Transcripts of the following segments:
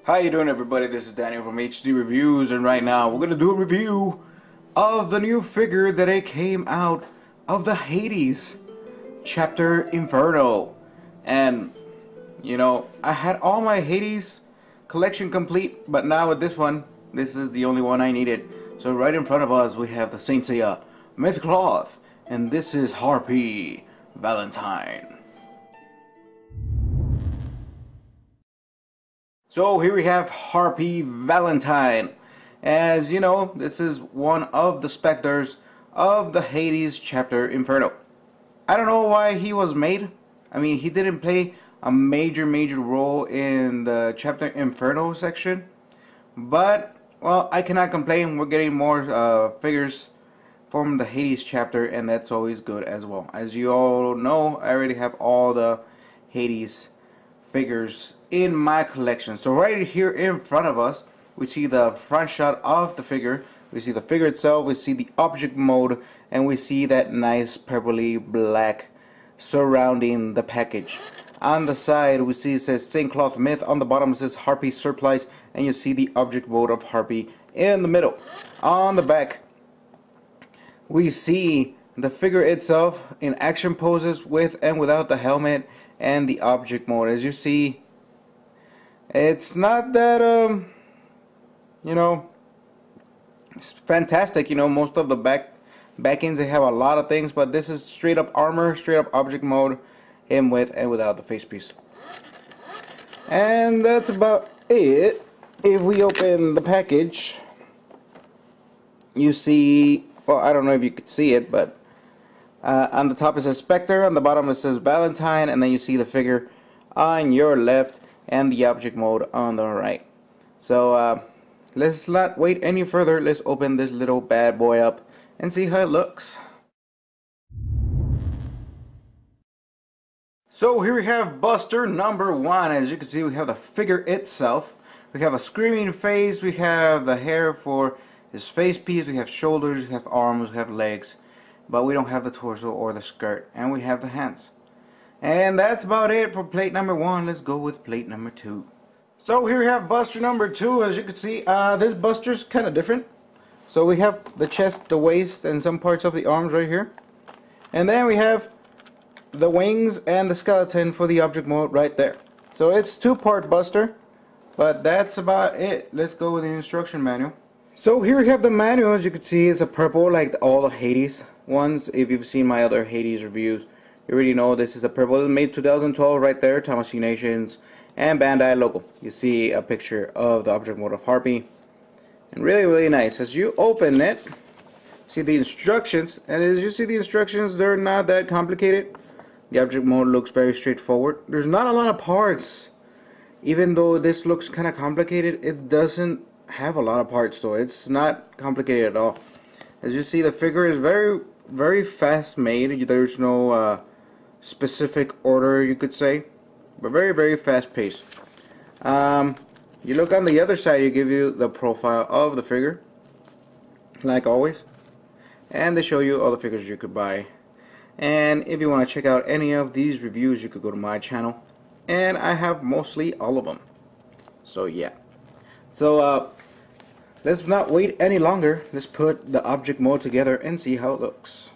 How you doing, everybody? This is Daniel from HD Reviews, and right now we're gonna do a review of the new figure that it came out of the Hades chapter Inferno. And you know, I had all my Hades collection complete, but now with this one, this is the only one I needed. So right in front of us we have the Saint Seiya myth cloth, and this is Harpy Valentine. So here we have Harpy Valentine. As you know, this is one of the specters of the Hades chapter Inferno. I don't know why he was made. I mean, he didn't play a major role in the chapter Inferno section, but well, I cannot complain. We're getting more figures from the Hades chapter, and that's always good as well. As you all know, I already have all the Hades figures in my collection. So right here in front of us, we see the front shot of the figure. We see the figure itself, we see the object mode, and we see that nice purpley black surrounding the package. On the side we see it says Saint Cloth Myth, on the bottom it says Harpy Surplice, and you see the object mode of Harpy in the middle. On the back we see the figure itself in action poses with and without the helmet and the object mode. As you see, it's not that you know, it's fantastic. You know, most of the backends, they have a lot of things, but this is straight up armor, straight up object mode, in with and without the face piece. And that's about it. If we open the package, you see, well, I don't know if you could see it, but on the top it says Spectre, on the bottom it says Valentine, and then you see the figure on your left and the object mode on the right. So let's not wait any further. Let's open this little bad boy up and see how it looks. So here we have Buster number 1. As you can see, we have the figure itself. We have a screaming face, we have the hair for his face piece, we have shoulders, we have arms, we have legs, but we don't have the torso or the skirt, and we have the hands. And that's about it for plate number 1. Let's go with plate number 2. So here we have Buster number 2. As you can see, this Buster's kind of different. So we have the chest, the waist, and some parts of the arms right here. And then we have the wings and the skeleton for the object mode right there. So it's 2-part Buster, but that's about it. Let's go with the instruction manual. So here we have the manual. As you can see, it's a purple like all the Hades ones. If you've seen my other Hades reviews, you already know this is a purple. It was made 2012 right there, Tamashii Nations and Bandai logo. You see a picture of the object mode of Harpy, and really nice. As you open it, see the instructions, and as you see the instructions, they're not that complicated. The object mode looks very straightforward. There's not a lot of parts. Even though this looks kind of complicated, it doesn't have a lot of parts, so it's not complicated at all. As you see, the figure is very fast made. There's no specific order, you could say, but very fast paced. You look on the other side, it gives you the profile of the figure, like always, and they show you all the figures you could buy. And if you want to check out any of these reviews, you could go to my channel, and I have mostly all of them. So yeah, so let's not wait any longer. Let's put the object mode together and see how it looks.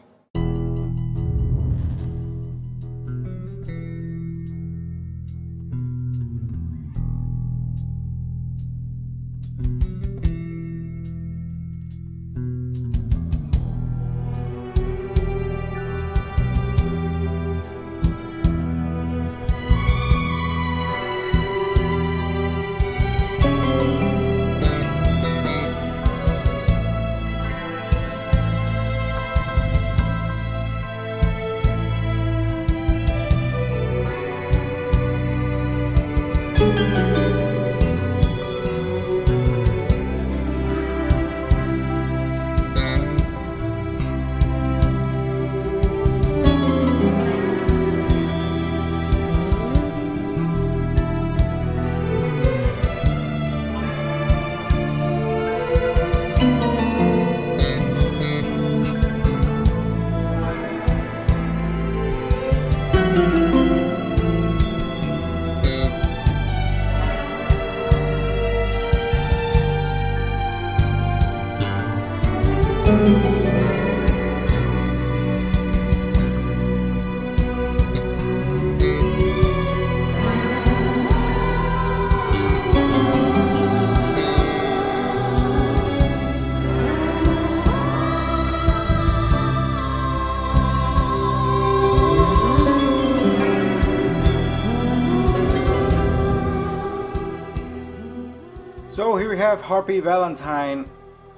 have Harpy Valentine,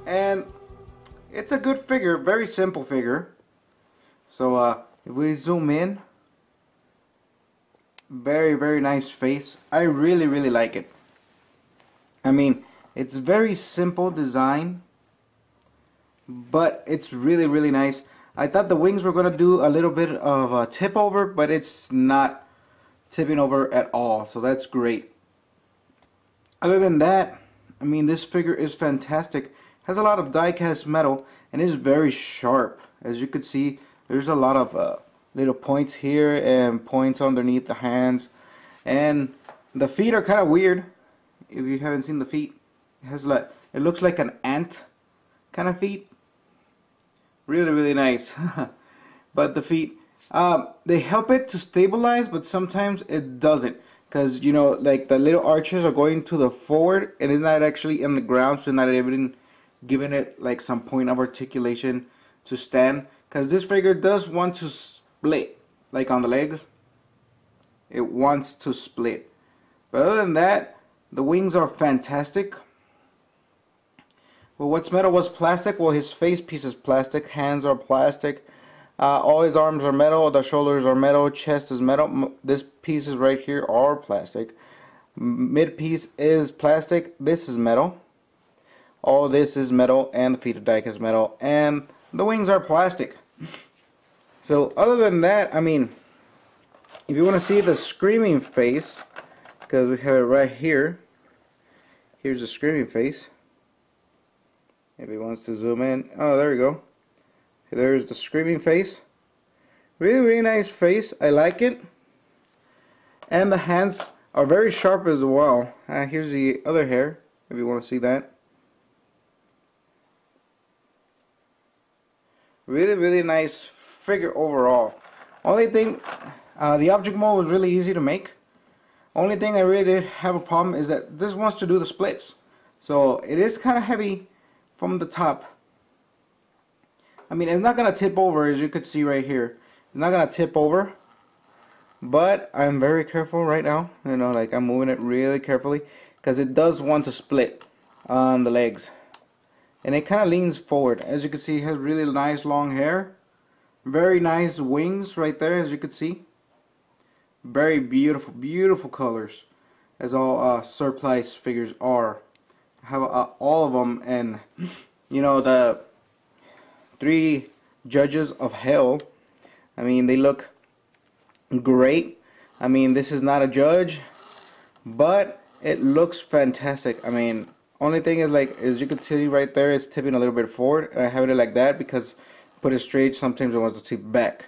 and it's a good figure, very simple figure. So if we zoom in, very nice face. I really like it. I mean, it's very simple design, but it's really nice. I thought the wings were gonna do a little bit of a tip over, but it's not tipping over at all, so that's great. Other than that, I mean, this figure is fantastic. Has a lot of die-cast metal and is very sharp. As you can see, there's a lot of little points here and points underneath the hands, and the feet are kind of weird. If you haven't seen the feet, it has like, it looks like an ant kind of feet. Really nice. But the feet, they help it to stabilize, but sometimes it doesn't, because you know, like the little arches are going to the forward and it's not actually in the ground, so not even giving it like some point of articulation to stand, because this figure does want to split, like on the legs it wants to split. But other than that, the wings are fantastic. Well, what's metal was plastic. Well, his face piece is plastic, hands are plastic, all his arms are metal, the shoulders are metal, chest is metal. This pieces right here are plastic. Mid piece is plastic, this is metal. All this is metal, and the feet of die-cast metal, and the wings are plastic. So other than that, I mean, if you want to see the screaming face, because we have it right here, here's the screaming face. If he wants to zoom in, oh, there we go. There's the screaming face. Really nice face. I like it. And the hands are very sharp as well. Here's the other hair, if you want to see that. Really nice figure overall. Only thing, the object mode was really easy to make. Only thing I really did have a problem is that this wants to do the splits. So it is kind of heavy from the top. I mean, it's not gonna tip over, as you could see right here. It's not gonna tip over, but I'm very careful right now. You know, like I'm moving it really carefully because it does want to split on the legs, and it kind of leans forward. As you can see, it has really nice long hair, very nice wings right there, as you can see. Very beautiful colors, as all surplus figures are. I have all of them, and you know, the 3 judges of hell, I mean, they look great. I mean, this is not a judge, but it looks fantastic. I mean, only thing is, like, as you can see right there, it's tipping a little bit forward, and I have it like that because put it straight, sometimes it wants to tip back.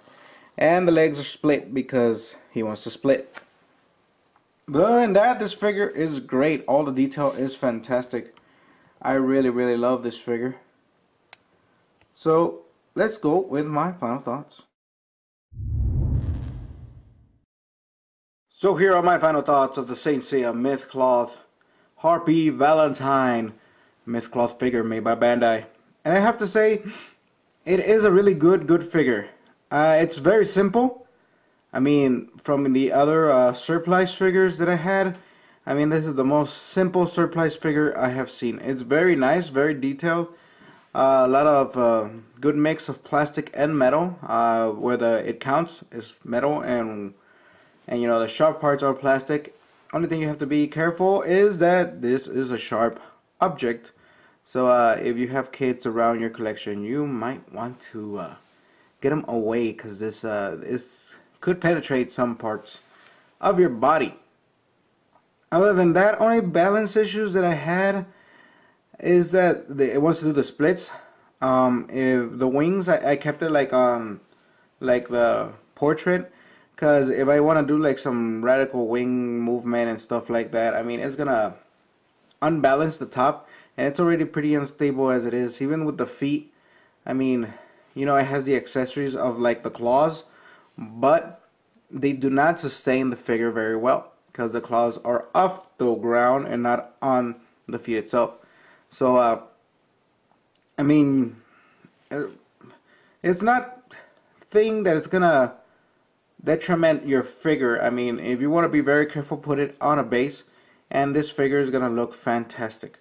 And the legs are split because he wants to split. But other than that, this figure is great. All the detail is fantastic. I really love this figure. So let's go with my final thoughts. So here are my final thoughts of the Saint Seiya Myth Cloth Harpy Valentine Myth Cloth figure made by Bandai. And I have to say, it is a really good figure. It's very simple. I mean, from the other surplus figures that I had, I mean, this is the most simple surplus figure I have seen. It's very nice, very detailed. A lot of good mix of plastic and metal. Where it counts is metal, and you know, the sharp parts are plastic. Only thing you have to be careful is that this is a sharp object. So if you have kids around your collection, you might want to get them away, because this could penetrate some parts of your body. Other than that, only balance issues that I had is that it wants to do the splits. If the wings, I kept it like the portrait, because if I want to do like some radical wing movement and stuff like that, I mean, it's gonna unbalance the top, and it's already pretty unstable as it is. Even with the feet, I mean, you know, it has the accessories of like the claws, but they do not sustain the figure very well because the claws are off the ground and not on the feet itself. So I mean, it's not thing that it's gonna detriment your figure. I mean, if you want to be very careful, put it on a base, and this figure is gonna look fantastic.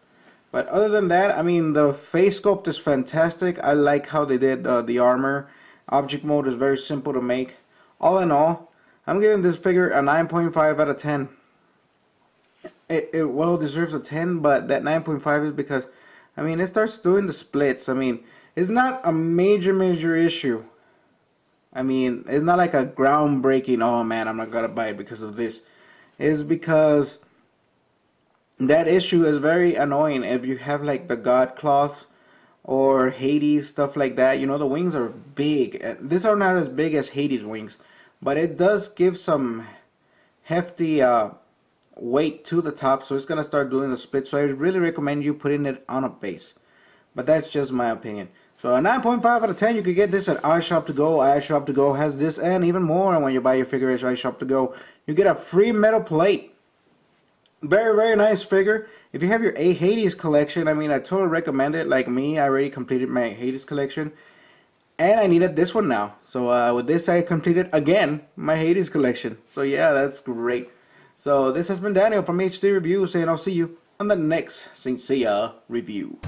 But other than that, I mean, the face sculpt is fantastic. I like how they did the armor. Object mode is very simple to make. All in all, I'm giving this figure a 9.5 out of 10. It well deserves a 10, but that 9.5 is because, I mean, it starts doing the splits. I mean, it's not a major issue. I mean, it's not like a groundbreaking, oh man, I'm not gonna buy it because of this. It's because that issue is very annoying if you have like the God cloth or Hades, stuff like that. You know, the wings are big. These are not as big as Hades wings, but it does give some hefty weight to the top, so it's gonna start doing the split. So I really recommend you putting it on a base, but that's just my opinion. So a 9.5 out of 10. You could get this at iShop2Go. iShop2Go has this and even more. And when you buy your figure at iShop2Go, you get a free metal plate. Very nice figure. If you have your Hades collection, I mean, I totally recommend it. Like me, I already completed my Hades collection, and I needed this one now. So with this, I completed again my Hades collection. So yeah, that's great. So this has been Daniel from HD Review saying I'll see you on the next Saint Seiya review.